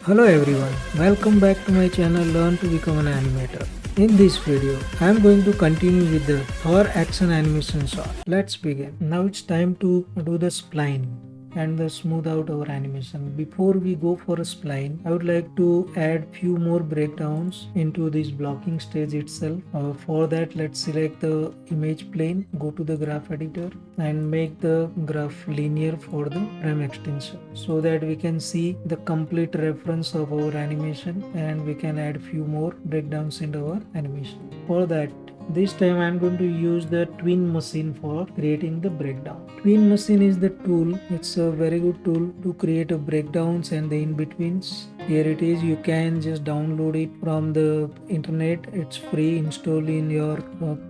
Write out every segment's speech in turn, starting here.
Hello everyone, welcome back to my channel Learn to Become an Animator. In this video, I am going to continue with the Thor action animation shot. Let's begin. Now it's time to do the spline and the smooth out our animation. Before we go for a spline, I would like to add few more breakdowns into this blocking stage itself. For that, let's select the image plane, go to the graph editor and make the graph linear for the frame extension so that we can see the complete reference of our animation and we can add few more breakdowns into our animation. For that, this time I am going to use the twin machine for creating the breakdown. Twin machine is the tool. It's a very good tool to create a breakdowns and the in-betweens. Here it is. You can just download it from the internet. It's free. Install in your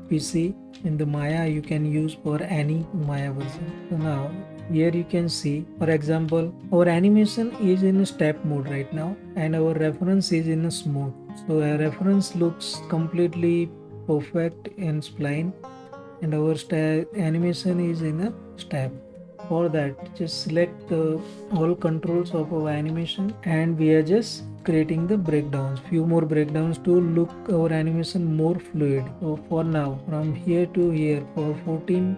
PC. In the Maya you can use for any Maya version. So now here you can see, for example, our animation is in a step mode right now and our reference is in a smooth. So our reference looks completely perfect in spline and our animation is in a step. For that, just select all controls of our animation and we are just creating the breakdowns, few more breakdowns to look our animation more fluid. So for now, from here to here, for 14,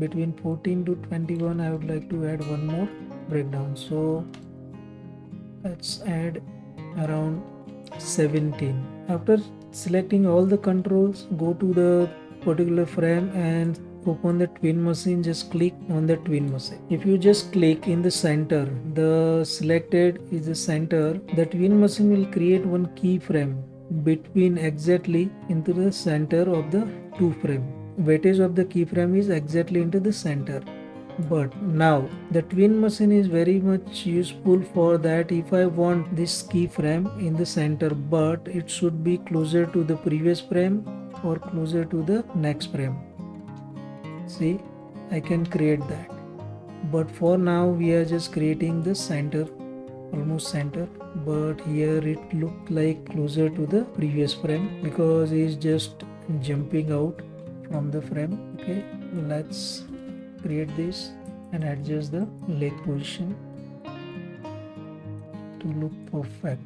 between 14 to 21, I would like to add one more breakdown. So let's add around 17. After selecting all the controls, go to the particular frame and open the twin machine. Just click on the twin machine. If you just click in the center, the selected is the center, the twin machine will create one keyframe between exactly into the center of the two frame. Weightage of the keyframe is exactly into the center. But now the twin machine is very much useful for that. If I want this keyframe in the center but it should be closer to the previous frame or closer to the next frame, see, I can create that. But for now we are just creating the center, almost center, but here it looked like closer to the previous frame because it's just jumping out from the frame. Okay, let's create this and adjust the leg position to look perfect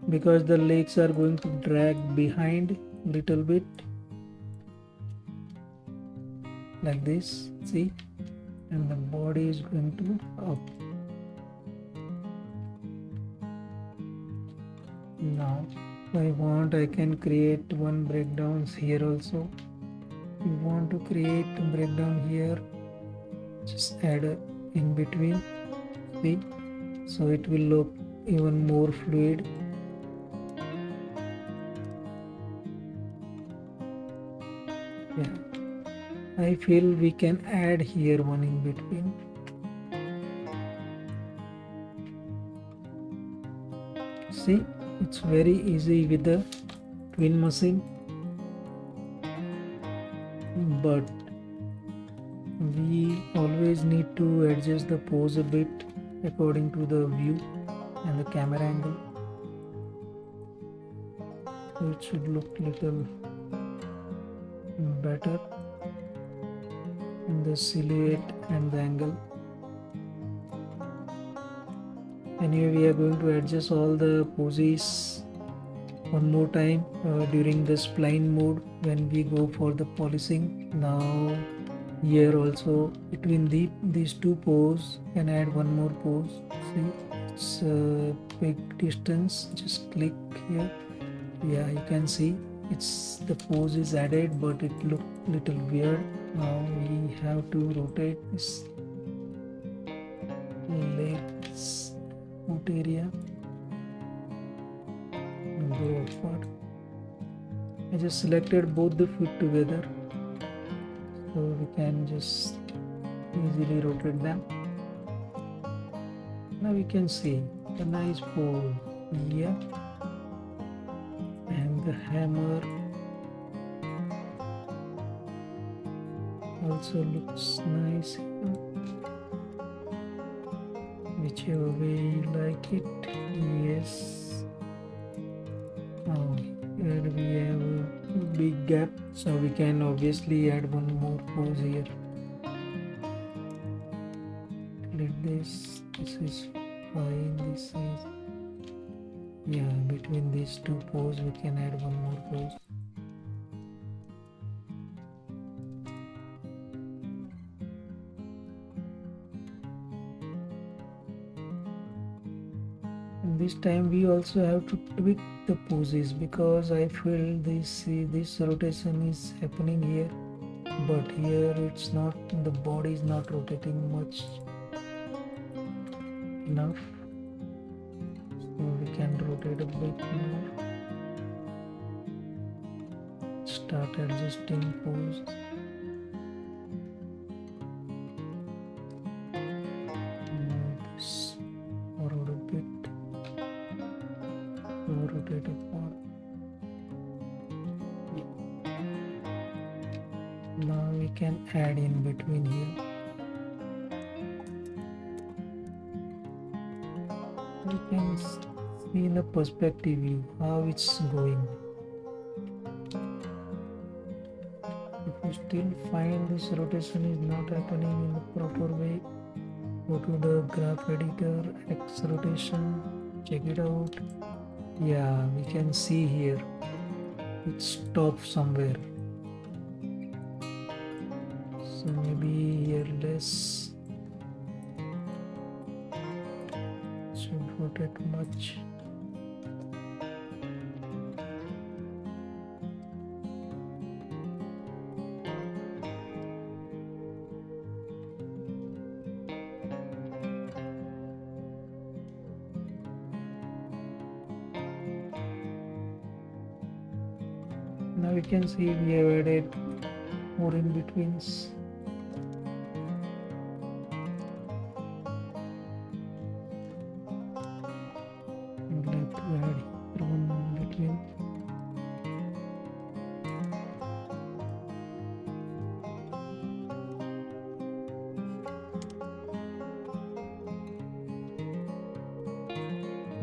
because the legs are going to drag behind little bit like this, see, and the body is going to up. Now if I want, I can create one breakdowns here also. If you want to create a breakdown here, just add a in between, see, so it will look even more fluid. Yeah, I feel we can add here one in between. See, it's very easy with the twin machine, but we always need to adjust the pose a bit according to the view and the camera angle. So it should look little better in the silhouette and the angle. Anyway, we are going to adjust all the poses one more time during the spline mode when we go for the polishing. Now here also between these two poses can add one more pose. See, it's a big distance. Just click here. Yeah, you can see it's the pose is added, but it look little weird. Now we have to rotate this legs foot area and go upward. I just selected both the foot together, so we can just easily rotate them. Now we can see the nice pose here and the hammer also looks nice here. Whichever way you like it. Yes. Now here we have a big gap, so we can obviously add one more pose here. Click this. This is fine. This is Yeah, between these two pose we can add one more pose. And this time we also have to tweak the poses, because I feel this rotation is happening here, but here it's not, the body is not rotating much enough, so we can rotate a bit more. Start adjusting pose. Move this forward a bit, rotate it more. Now we can add in between here. You can see in the perspective view how it's going. If you still find this rotation is not happening in the proper way, go to the graph editor, X rotation, check it out. Yeah, we can see here it stops somewhere. So maybe here less, should rotate much. Now we can see we have added more in betweens. We'll have to add here one in between.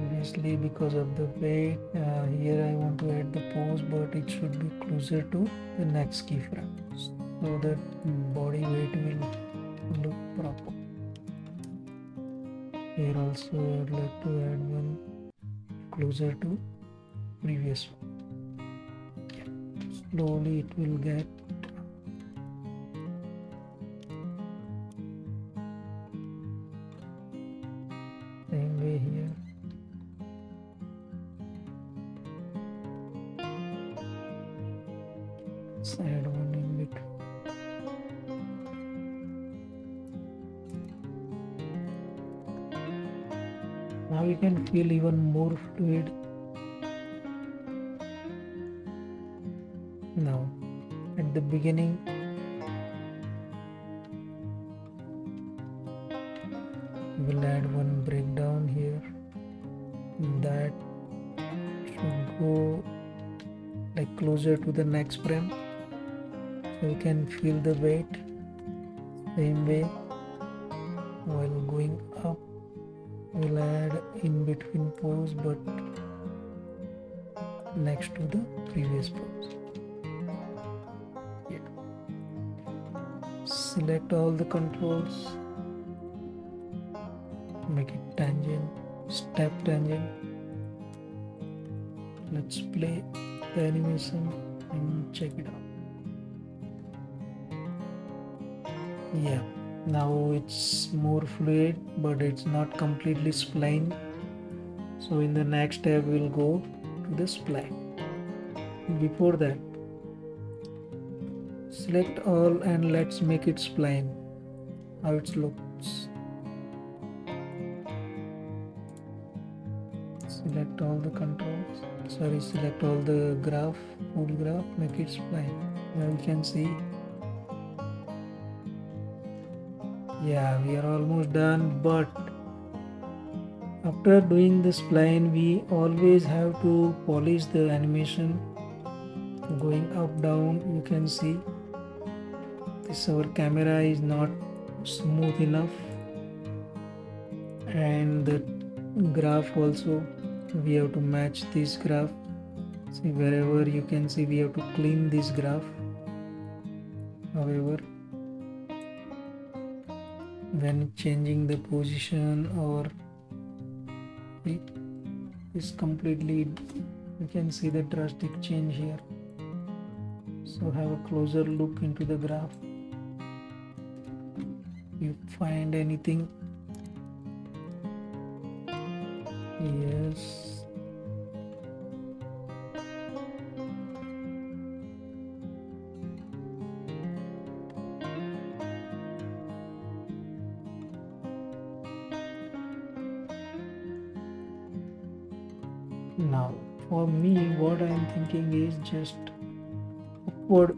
Obviously, because of the weight, here I want to add the pose, but it should be closer to the next keyframe, so that body weight will look proper. Here also I would like to add one closer to previous one. Slowly it will get. Same way here. Let's add one in between. Now you can feel even more fluid. Now at the beginning we'll add one breakdown here, that should go like closer to the next frame, so you can feel the weight. Same way, while going up we'll add in between pose, but next to the previous pose. Yeah. Select all the controls, make it tangent, step tangent. Let's play the animation and check it out. Yeah, now it's more fluid, but it's not completely spline. So in the next step we'll go to the spline. Before that, select all and let's make it spline, how it looks. Select all the controls, select all the graph, full graph, make it spline. Now you can see, yeah, we are almost done, but after doing the spline we always have to polish the animation. Going up down, you can see this, our camera is not smooth enough, and the graph also we have to match this graph. See, wherever you can see we have to clean this graph. However, when changing the position, or is completely, you can see the drastic change here. So have a closer look into the graph. You find anything? Yes. Now, for me, what I am thinking is just upward.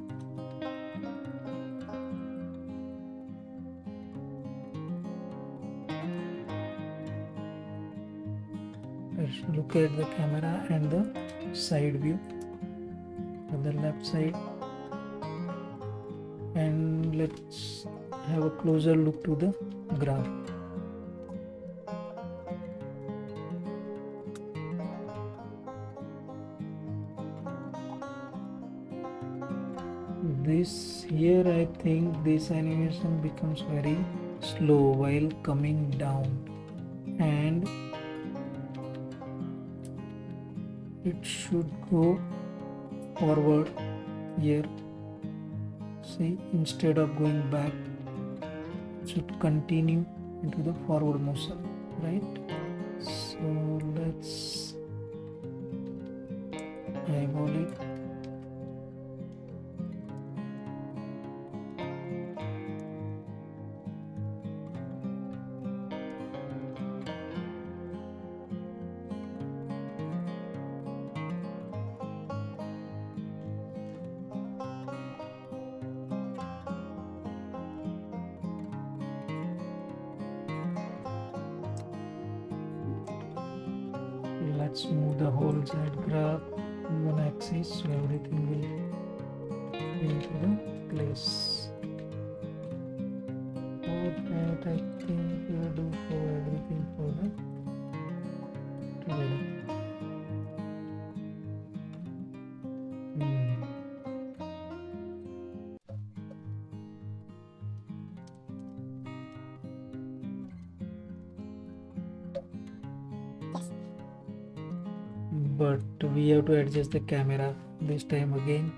Let's look at the camera and the side view on the left side, and let's have a closer look to the graph. This here, I think this animation becomes very slow while coming down, and it should go forward here. See, instead of going back, it should continue into the forward motion, right? So let's eyeball it. Let's move the whole Z graph on one axis so everything will be into the place. For that, I think we will do for everything for the together. But we have to adjust the camera this time again.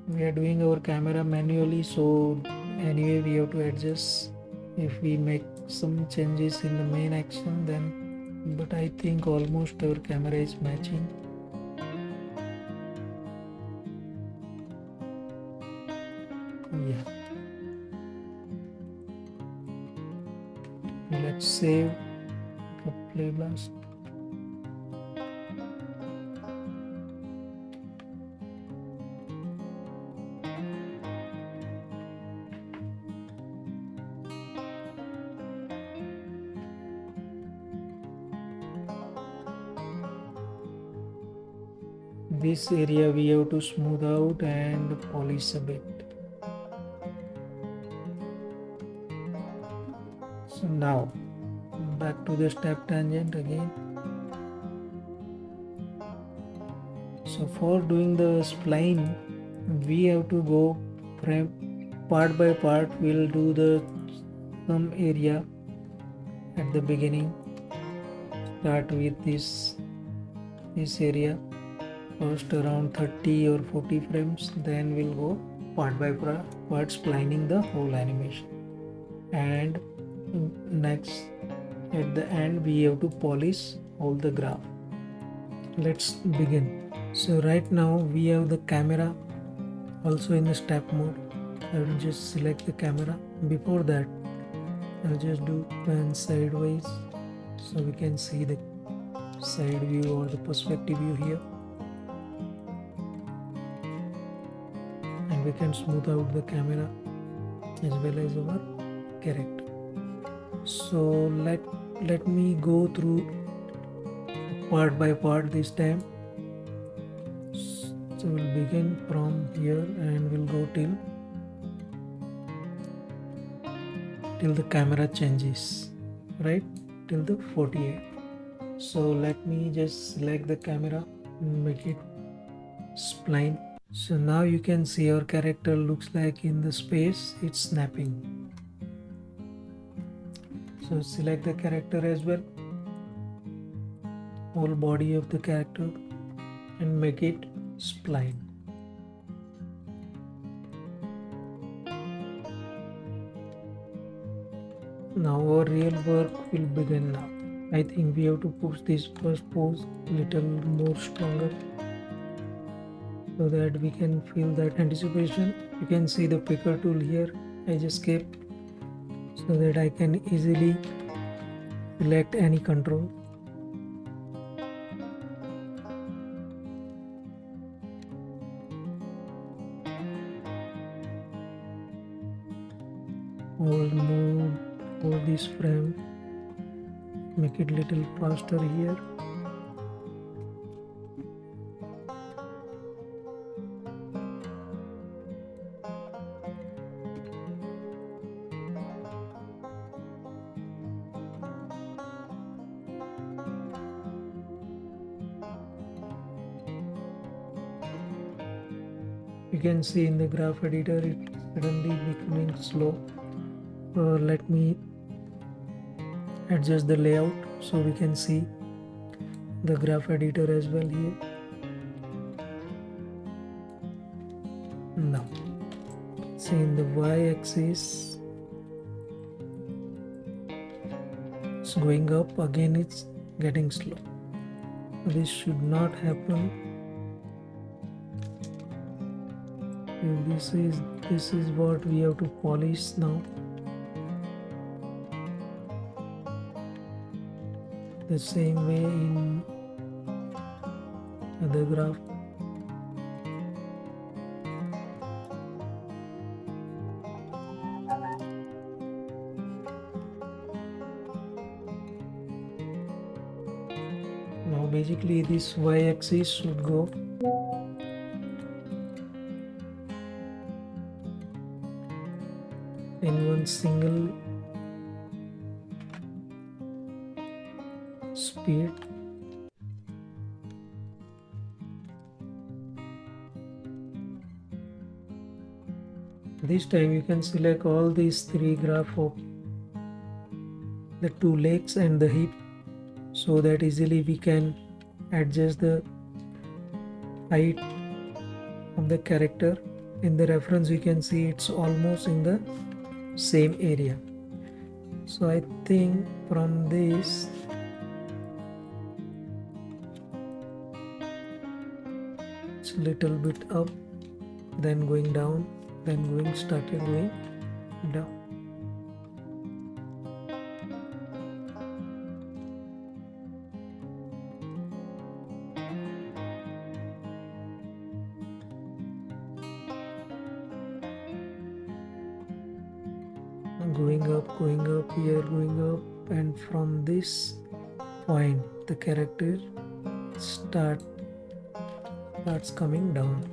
We are doing our camera manually, so anyway we have to adjust. If we make some changes in the main action, then, but I think almost our camera is matching. Yeah, let's save the play blast. This area we have to smooth out and polish a bit. So now back to the step tangent again. So for doing the spline, we have to go part by part. We'll do the some area at the beginning. Start with this area. First around 30 or 40 frames, then we'll go part by part splining the whole animation, and next at the end we have to polish all the graph. Let's begin. So right now we have the camera also in the step mode. I will just select the camera. Before that, I'll just do pan sideways so we can see the side view or the perspective view here. And we can smooth out the camera as well as our character. So let me go through part by part this time. So we'll begin from here and we'll go till the camera changes, right, till the 48. So let me just select the camera and make it spline. So now you can see our character looks like in the space it's snapping. So select the character as well whole body of the character and make it spline. Now our real work will begin now. I think we have to push this first pose little more stronger so that we can feel that anticipation. You can see the picker tool here. I just kept so that I can easily select any control. Move over this frame, make it little faster here. You can see in the graph editor it's suddenly becoming slow. Let me adjust the layout so we can see the graph editor as well here. Now see in the y-axis it's going up, again it's getting slow. This should not happen. This is what we have to polish now. The same way in other graph. Now basically this y-axis should go in one single speed. This time you can select all these three graphs of the two legs and the hip so that easily we can adjust the height of the character. In the reference you can see it's almost in the same area. So I think from this it's a little bit up, then going down, then started going down. Going up here, going up, and from this point the character starts coming down.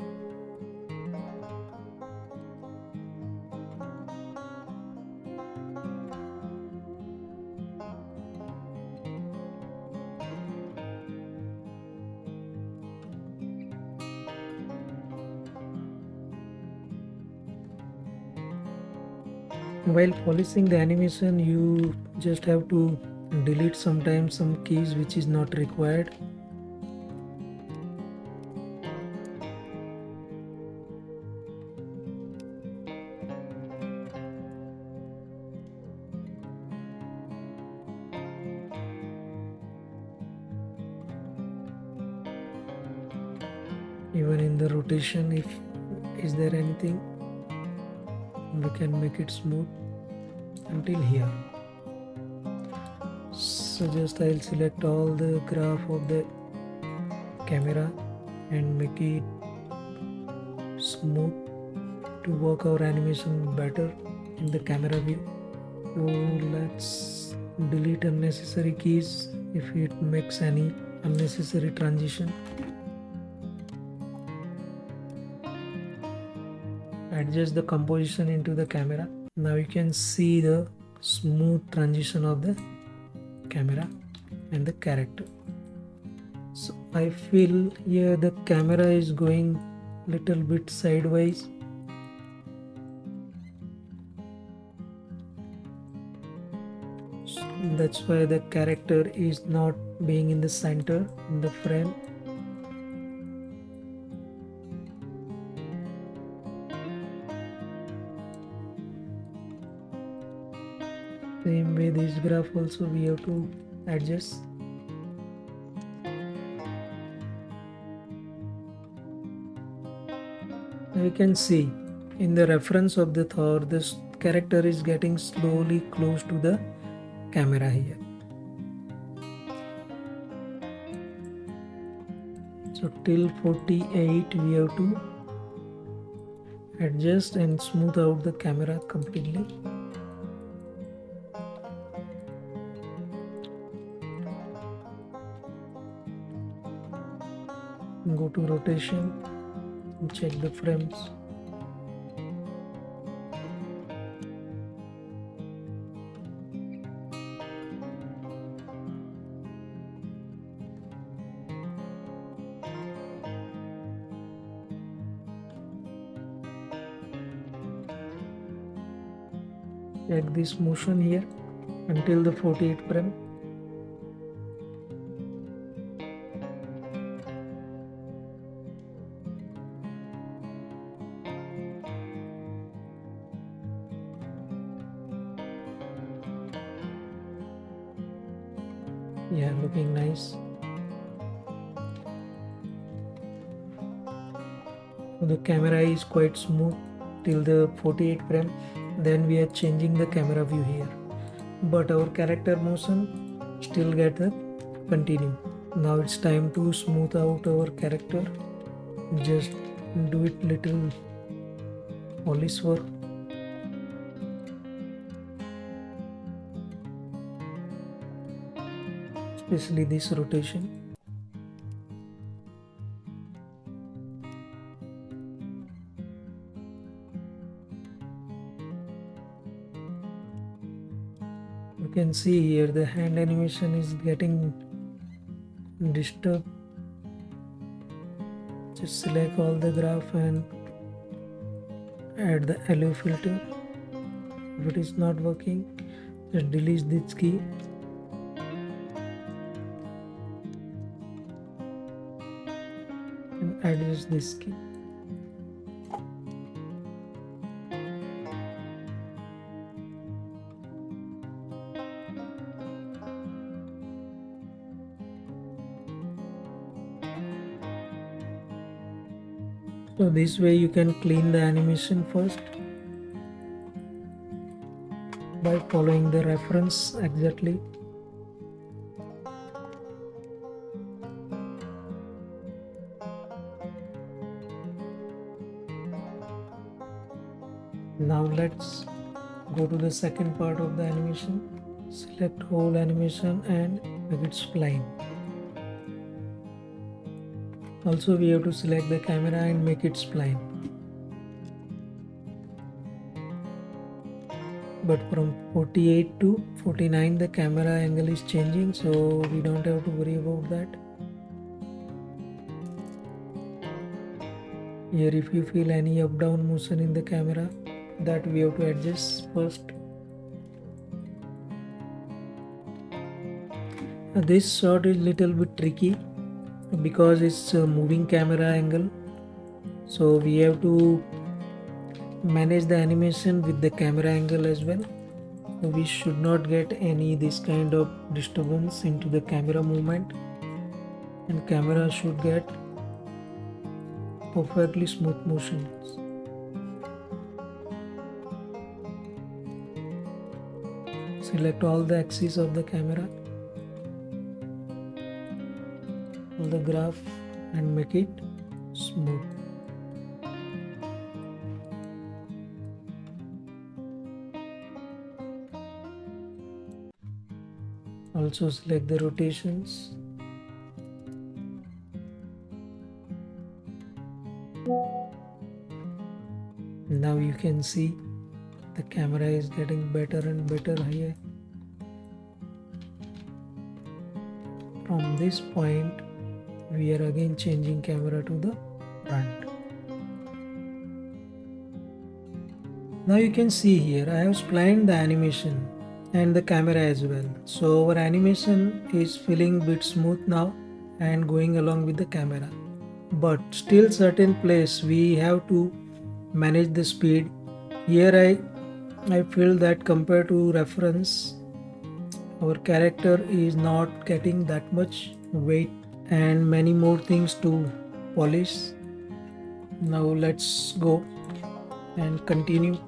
While polishing the animation, you just have to delete sometimes some keys which is not required. Even in the rotation, if is there anything, we can make it smooth until here. So just I'll select all the graph of the camera and make it smooth to work our animation better in the camera view. So let's delete unnecessary keys if it makes any unnecessary transition. Adjust the composition into the camera. Now you can see the smooth transition of the camera and the character. So I feel here the camera is going little bit sideways. So that's why the character is not being in the center in the frame. Same way this graph also we have to adjust. You can see in the reference of the Thor, this character is getting slowly close to the camera here. So till 48 we have to adjust and smooth out the camera completely. Go to rotation and check the frames. Check this motion here until the 48 frame. Yeah, looking nice. The camera is quite smooth till the 48 frame. Then we are changing the camera view here, but our character motion still get the continue. Now it's time to smooth out our character. Just do it little polish work. Especially this rotation. You can see here the hand animation is getting disturbed. Just select all the graph and add the alloy filter. If it is not working, just delete this key. And adjust this key. So this way you can clean the animation first by following the reference exactly. Now let's go to the second part of the animation. Select whole animation and make it spline. Also we have to select the camera and make it spline. But from 48 to 49 the camera angle is changing, so we don't have to worry about that. Here if you feel any up down motion in the camera, that we have to adjust first. This shot is little bit tricky because it's a moving camera angle, so we have to manage the animation with the camera angle as well. So we should not get any this kind of disturbance into the camera movement, and camera should get perfectly smooth motions. Select all the axes of the camera, all the graph, and make it smooth. Also select the rotations. Now you can see the camera is getting better and better here. From this point we are again changing camera to the front. Now you can see here I have splined the animation and the camera as well. So our animation is feeling bit smooth now and going along with the camera. But still certain place we have to manage the speed. Here I feel that compared to reference, our character is not getting that much weight and many more things to polish. Now let's go and continue.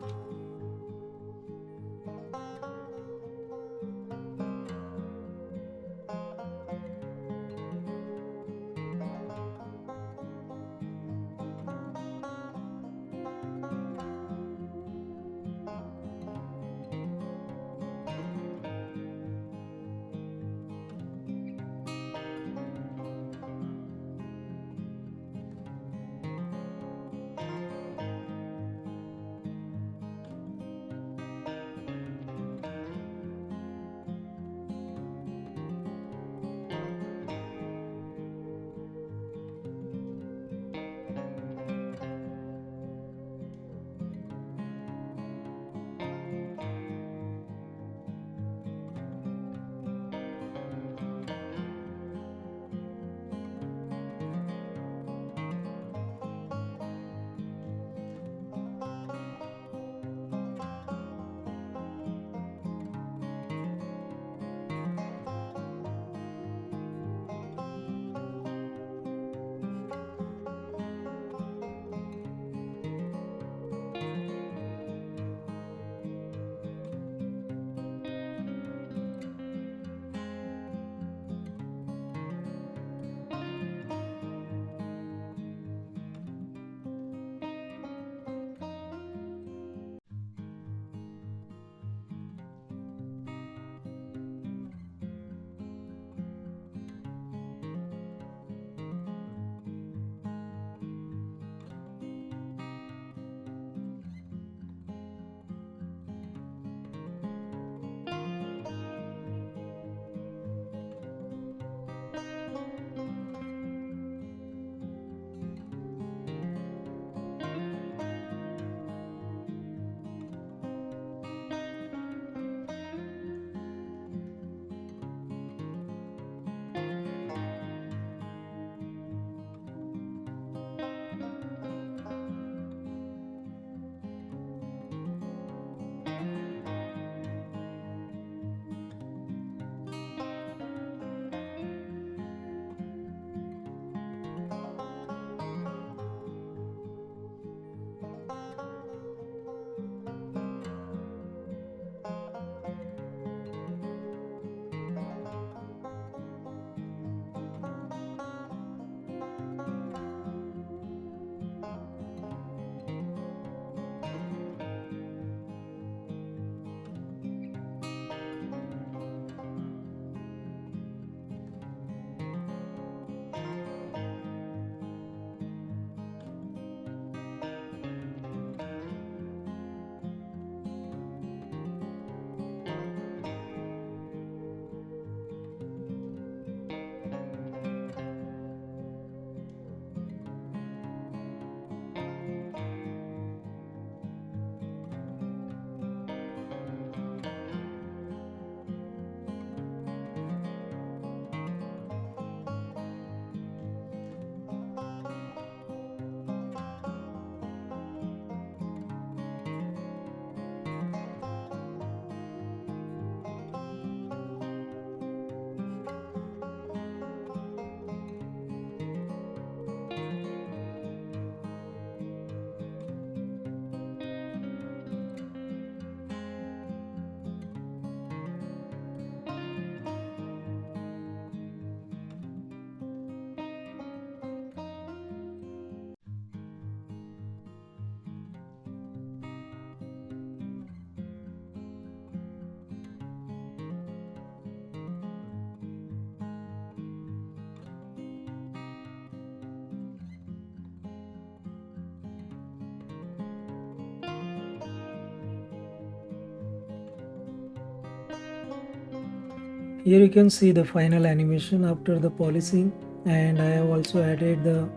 Here you can see the final animation after the polishing, and I have also added the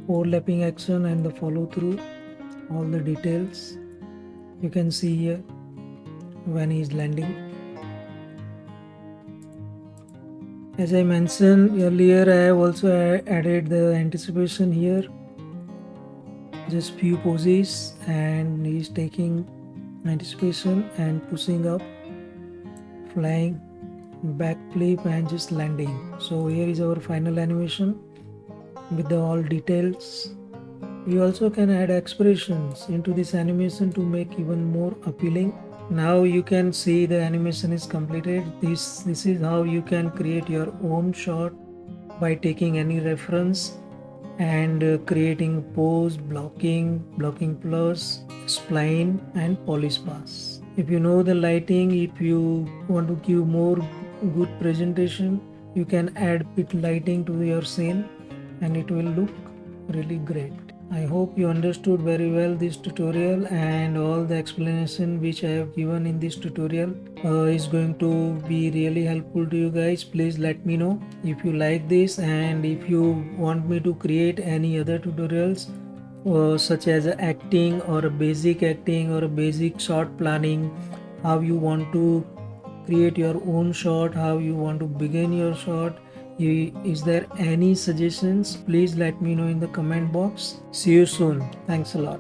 overlapping action and the follow through, all the details you can see here when he is landing. As I mentioned earlier, I have also added the anticipation here, just few poses, and he's taking anticipation and pushing up, flying, backflip, and just landing. So here is our final animation with the all details. We also can add expressions into this animation to make even more appealing. Now you can see the animation is completed. This is how you can create your own shot by taking any reference and creating pose, blocking plus, spline, and polish pass. If you know the lighting, if you want to give more good presentation, you can add bit lighting to your scene and it will look really great. I hope you understood very well this tutorial, and all the explanation which I have given in this tutorial is going to be really helpful to you guys. Please let me know if you like this, and if you want me to create any other tutorials such as acting or a basic shot planning, how you want to create your own shot, how you want to begin your shot. Is there any suggestions? Please let me know in the comment box. See you soon. Thanks a lot.